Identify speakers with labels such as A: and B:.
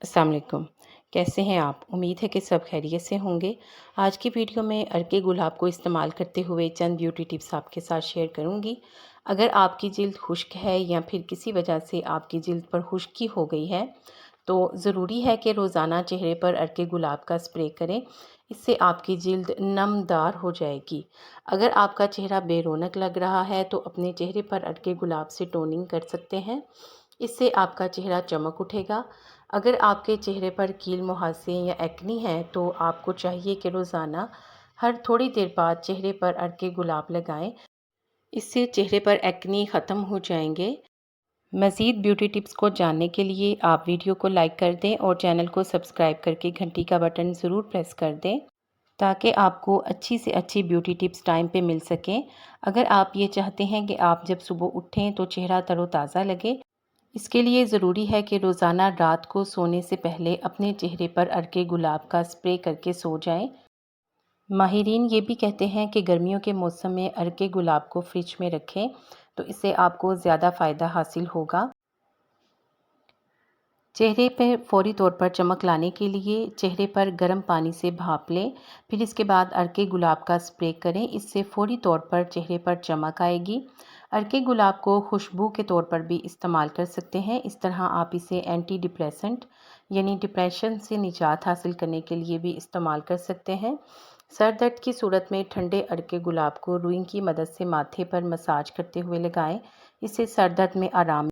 A: अस्सलाम वालेकुम। कैसे हैं आप? उम्मीद है कि सब खैरियत से होंगे। आज की वीडियो में अर्के गुलाब को इस्तेमाल करते हुए चंद ब्यूटी टिप्स आपके साथ शेयर करूंगी। अगर आपकी जिल्द खुश्क है या फिर किसी वजह से आपकी जिल्द पर खुश्की हो गई है तो ज़रूरी है कि रोज़ाना चेहरे पर अर्के गुलाब का स्प्रे करें। इससे आपकी जिल्द नमदार हो जाएगी। अगर आपका चेहरा बेरौनक लग रहा है तो अपने चेहरे पर अर्के गुलाब से टोनिंग कर सकते हैं। इससे आपका चेहरा चमक उठेगा। अगर आपके चेहरे पर कील मुहासे या एक्नी है तो आपको चाहिए कि रोज़ाना हर थोड़ी देर बाद चेहरे पर अर्के गुलाब लगाएं। इससे चेहरे पर एक्नी ख़त्म हो जाएंगे। मज़ीद ब्यूटी टिप्स को जानने के लिए आप वीडियो को लाइक कर दें और चैनल को सब्सक्राइब करके घंटी का बटन ज़रूर प्रेस कर दें ताकि आपको अच्छी से अच्छी ब्यूटी टिप्स टाइम पे मिल सकें। अगर आप ये चाहते हैं कि आप जब सुबह उठें तो चेहरा तरोताज़ा लगे, इसके लिए ज़रूरी है कि रोज़ाना रात को सोने से पहले अपने चेहरे पर अर्के गुलाब का स्प्रे करके सो जाएं। माहिरीन ये भी कहते हैं कि गर्मियों के मौसम में अर्के गुलाब को फ्रिज में रखें तो इससे आपको ज़्यादा फ़ायदा हासिल होगा। चेहरे पर फौरी तौर पर चमक लाने के लिए चेहरे पर गर्म पानी से भाप लें, फिर इसके बाद अर्के गुलाब का स्प्रे करें। इससे फौरी तौर पर चेहरे पर चमक आएगी। अर्के गुलाब को खुशबू के तौर पर भी इस्तेमाल कर सकते हैं। इस तरह आप इसे एंटी डिप्रेसेंट यानी डिप्रेशन से निजात हासिल करने के लिए भी इस्तेमाल कर सकते हैं। सर दर्द की सूरत में ठंडे अर्के गुलाब को रुई की मदद से माथे पर मसाज करते हुए लगाएं। इससे सर दर्द में आराम